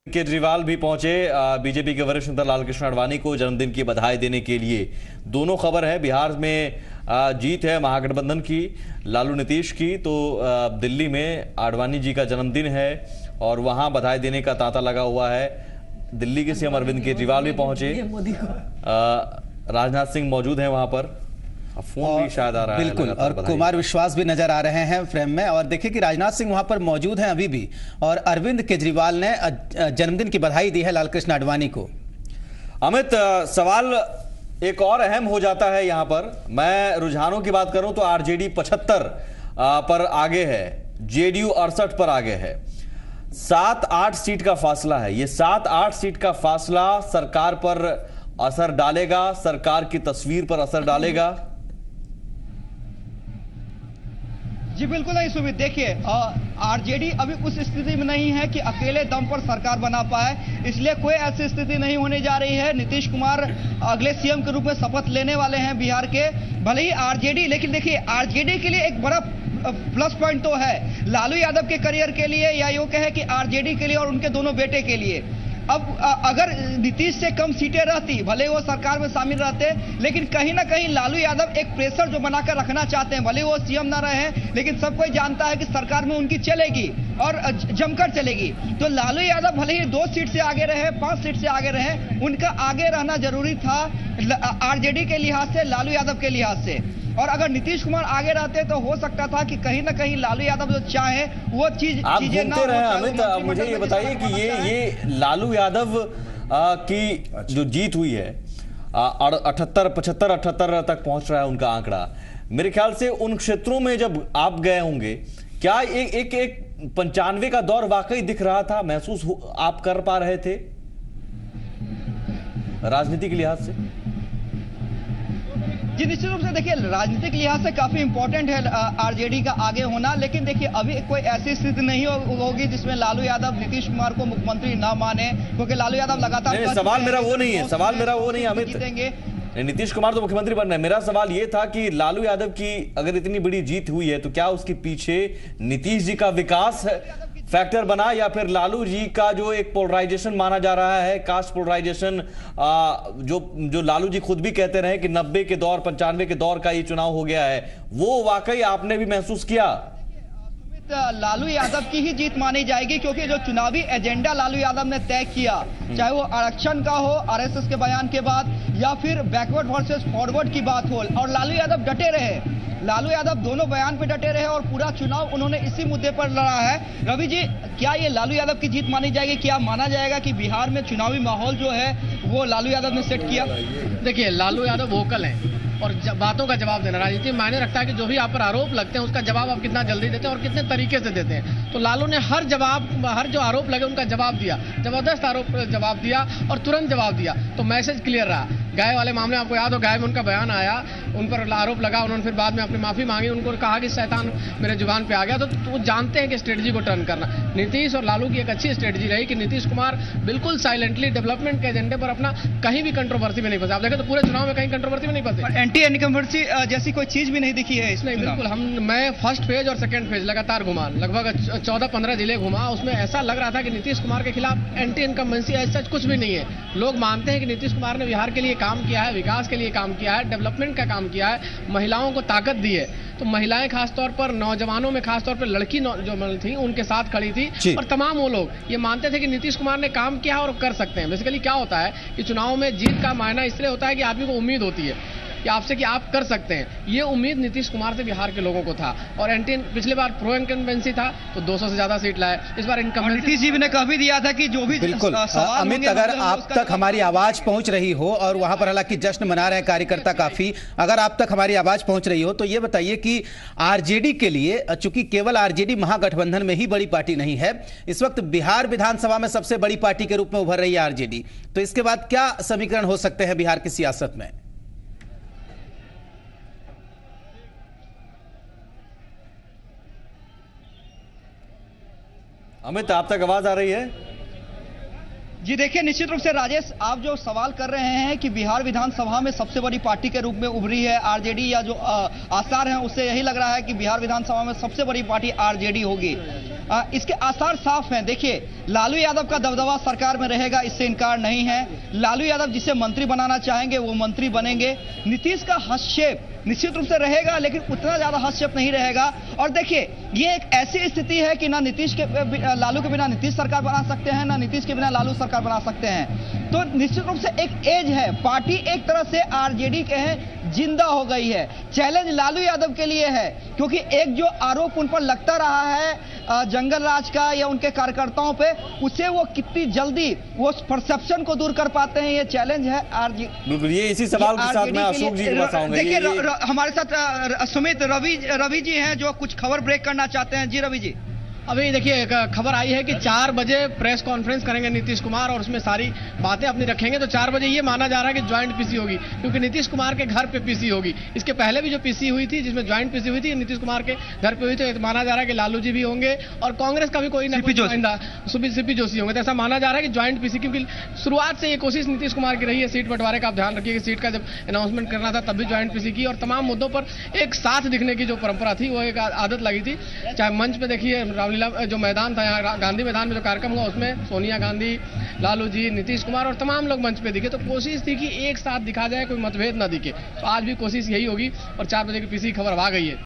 केजरीवाल भी पहुंचे बीजेपी के वरिष्ठ नेता लालकृष्ण आडवाणी को जन्मदिन की बधाई देने के लिए। दोनों खबर है, बिहार में जीत है महागठबंधन की, लालू नीतीश की, तो दिल्ली में आडवाणी जी का जन्मदिन है और वहां बधाई देने का तांता लगा हुआ है। दिल्ली के सीएम अरविंद केजरीवाल भी पहुंचे, राजनाथ सिंह मौजूद हैं वहां पर, फोन भी शायद आ रहा है बिल्कुल, और कुमार विश्वास भी नजर आ रहे हैं फ्रेम में। और देखिए कि राजनाथ सिंह वहां पर मौजूद हैं अभी भी, और अरविंद केजरीवाल ने जन्मदिन की बधाई दी है लालकृष्ण आडवाणी को। अमित, सवाल एक और अहम हो जाता है यहां पर। मैं रुझानों की बात करूं तो आरजेडी 75 पर आगे है, जेडीयू 68 पर आगे है। 7-8 सीट का फासला है। ये 7-8 सीट का फासला सरकार पर असर डालेगा, सरकार की तस्वीर पर असर डालेगा। जी बिल्कुल नहीं सुमित, देखिए आरजेडी अभी उस स्थिति में नहीं है कि अकेले दम पर सरकार बना पाए, इसलिए कोई ऐसी स्थिति नहीं होने जा रही है। नीतीश कुमार अगले सीएम के रूप में शपथ लेने वाले हैं बिहार के। भले ही आरजेडी, लेकिन देखिए आरजेडी के लिए एक बड़ा प्लस पॉइंट तो है लालू यादव के करियर के लिए, या यूं कहे कि आरजेडी के लिए और उनके दोनों बेटे के लिए। अब अगर नीतीश से कम सीटें रहती, भले वो सरकार में शामिल रहते, लेकिन कहीं ना कहीं लालू यादव एक प्रेशर जो बनाकर रखना चाहते हैं, भले वो सीएम ना रहे, लेकिन सब कोई जानता है कि सरकार में उनकी चलेगी और जमकर चलेगी। तो लालू यादव भले ही 2 सीट से आगे रहे, 5 सीट से आगे रहे, उनका आगे रहना जरूरी था आरजेडी के लिहाज से, लालू यादव के लिहाज से। और अगर नीतीश कुमार आगे रहते तो हो सकता था कि कहीं ना कहीं लालू यादव जो चाहे वो चीजें ना हो। अमित, मुझे ये बताइए कि ये लालू यादव की जो जीत हुई है 75 तक पहुंच रहा है उनका आंकड़ा, मेरे ख्याल से उन क्षेत्रों में जब आप गए होंगे, क्या एक 95 का दौर वाकई दिख रहा था, महसूस आप कर पा रहे थे राजनीति के लिहाज से? जी निश्चित रूप से देखिए राजनीतिक लिहाज से काफी इंपॉर्टेंट है आरजेडी का आगे होना, लेकिन देखिए अभी कोई ऐसी स्थिति नहीं होगी जिसमें लालू यादव नीतीश कुमार को मुख्यमंत्री ना माने, क्योंकि लालू यादव लगातार सवाल मेरा वो नहीं है अमित, नीतीश कुमार तो मुख्यमंत्री बनना है। मेरा सवाल ये था कि लालू यादव की अगर इतनी बड़ी जीत हुई है तो क्या उसके पीछे नीतीश जी का विकास फैक्टर बना, या फिर लालू जी का जो एक पोलराइजेशन माना जा रहा है, कास्ट पोलराइजेशन, जो लालू जी खुद भी कहते रहे कि 90 के दौर 95 के दौर का ये चुनाव हो गया है, वो वाकई आपने भी महसूस किया? लालू यादव की ही जीत मानी जाएगी, क्योंकि जो चुनावी एजेंडा लालू यादव ने तय किया, चाहे वो आरक्षण का हो आरएसएस के बयान के बाद, या फिर बैकवर्ड वर्सेस फॉरवर्ड की बात हो, और लालू यादव डटे रहे, लालू यादव दोनों बयान पे डटे रहे और पूरा चुनाव उन्होंने इसी मुद्दे पर लड़ा है। रवि जी, क्या ये लालू यादव की जीत मानी जाएगी? क्या माना जाएगा कि बिहार में चुनावी माहौल जो है वो लालू यादव ने सेट किया? देखिए लालू यादव वोकल है और बातों का जवाब देना राजनीति में मायने रखता है कि जो भी आप पर आरोप लगते हैं उसका जवाब आप कितना जल्दी देते हैं और कितने तरीके से देते हैं। तो लालू ने हर जो आरोप लगे उनका जवाब दिया, जबरदस्त जवाब दिया और तुरंत जवाब दिया, तो मैसेज क्लियर रहा। गाय वाले मामले आपको याद हो, गाय में उनका बयान आया, उन पर आरोप लगा, उन्होंने फिर बाद में अपनी माफी मांगी, उनको कहा कि शैतान मेरे जुबान पे आ गया। तो वो जानते हैं कि स्ट्रेटजी को टर्न करना। नीतीश और लालू की एक अच्छी स्ट्रेटजी रही कि नीतीश कुमार बिल्कुल साइलेंटली डेवलपमेंट के एजेंडे पर अपना कहीं भी कंट्रोवर्सी में नहीं फंसा। आप देखें तो पूरे चुनाव में कहीं कंट्रोवर्सी में नहीं फंसे, एंटी कंट्रोवर्सी जैसी कोई चीज भी नहीं दिखी है इसमें। बिल्कुल, मैं फर्स्ट फेज और सेकंड फेज लगातार घुमा, लगभग 14-15 जिले घुमा, उसमें ऐसा लग रहा था कि नीतीश कुमार के खिलाफ एंटी इनकम्बेंसी ऐसा कुछ भी नहीं है। लोग मानते हैं कि नीतीश कुमार ने बिहार के लिए काम किया है, विकास के लिए काम किया है, डेवलपमेंट का काम किया है, महिलाओं को ताकत दी है। तो महिलाएं खासतौर पर, नौजवानों में खासतौर पर लड़की जो थी उनके साथ खड़ी थी, और तमाम वो लोग ये मानते थे कि नीतीश कुमार ने काम किया और कर सकते हैं। बेसिकली क्या होता है कि चुनाव में जीत का मायना इसलिए होता है कि आदमी को उम्मीद होती है कि आपसे कि आप कर सकते हैं। ये उम्मीद नीतीश कुमार से बिहार के लोगों को था, और पिछले बार प्रो इनकम्बेंसी था तो 200 से ज्यादा सीट लाए, इस बार नीतीश जी ने कह भी दिया था कि जो भी बिल्कुल। अमित, अगर आप तक हमारी आवाज पहुंच रही हो, और वहां पर हालांकि जश्न मना रहे हैं कार्यकर्ता काफी, अगर आप तक हमारी आवाज पहुंच रही हो तो ये बताइए कि आरजेडी के लिए, चूंकि केवल आरजेडी महागठबंधन में ही बड़ी पार्टी नहीं है, इस वक्त बिहार विधानसभा में सबसे बड़ी पार्टी के रूप में उभर रही है आरजेडी, तो इसके बाद क्या समीकरण हो सकते हैं बिहार की सियासत में? अमित, आप तक आवाज आ रही है? जी देखिए, निश्चित रूप से राजेश, आप जो सवाल कर रहे हैं कि बिहार विधानसभा में सबसे बड़ी पार्टी के रूप में उभरी है आरजेडी, या जो आसार हैं उससे यही लग रहा है कि बिहार विधानसभा में सबसे बड़ी पार्टी आरजेडी होगी। इसके आसार साफ हैं। देखिए, लालू यादव का दबदबा सरकार में रहेगा, इससे इनकार नहीं है। लालू यादव जिसे मंत्री बनाना चाहेंगे वो मंत्री बनेंगे। नीतीश का हस्तक्षेप निश्चित रूप से रहेगा, लेकिन उतना ज्यादा हस्तक्षेप नहीं रहेगा। और देखिए, ये एक ऐसी स्थिति है कि ना लालू के बिना नीतीश सरकार बना सकते हैं, ना नीतीश के बिना लालू सरकार बना सकते हैं। तो निश्चित रूप से एक एज है, पार्टी एक तरह से आरजेडी के हैं जिंदा हो गई है। चैलेंज लालू यादव के लिए है, क्योंकि एक जो आरोप उन पर लगता रहा है जंगल राज का या उनके कार्यकर्ताओं पे, उसे वो कितनी जल्दी वो परसेप्शन को दूर कर पाते हैं, ये चैलेंज है आरजेडी। बिल्कुल, ये इसी सवाल के साथ मैं अशोक जी के पास आऊंगा। देखिए, हमारे साथ सुमित रवि जी हैं जो कुछ खबर ब्रेक करना चाहते हैं। जी रवि जी। अभी देखिए, एक खबर आई है कि 4 बजे प्रेस कॉन्फ्रेंस करेंगे नीतीश कुमार और उसमें सारी बातें अपनी रखेंगे। तो 4 बजे ये माना जा रहा है कि ज्वाइंट पीसी होगी, क्योंकि नीतीश कुमार के घर पे पीसी होगी। इसके पहले भी जो पीसी हुई थी, जिसमें ज्वाइंट पीसी हुई थी, नीतीश कुमार के घर पे हुई थी। तो माना जा रहा है कि लालू जी भी होंगे और कांग्रेस का भी कोई सीपी जोशी होंगे। तो ऐसा माना जा रहा है कि ज्वाइंट पीसी, क्योंकि शुरुआत से ये कोशिश नीतीश कुमार की रही है सीट बंटवारे का। आप ध्यान रखिए कि सीट का जब अनाउंसमेंट करना था तब भी ज्वाइंट पीसी की, और तमाम मुद्दों पर एक साथ दिखने की जो परंपरा थी वो एक आदत लगी थी। चाहे मंच पे देखिए, रामलीला जो मैदान था यहाँ गांधी मैदान में जो कार्यक्रम हुआ, उसमें सोनिया गांधी, लालू जी, नीतीश कुमार और तमाम लोग मंच पे दिखे। तो कोशिश थी कि एक साथ दिखा जाए, कोई मतभेद ना दिखे। तो आज भी कोशिश यही होगी और 4 बजे की पीसी खबर आ गई है।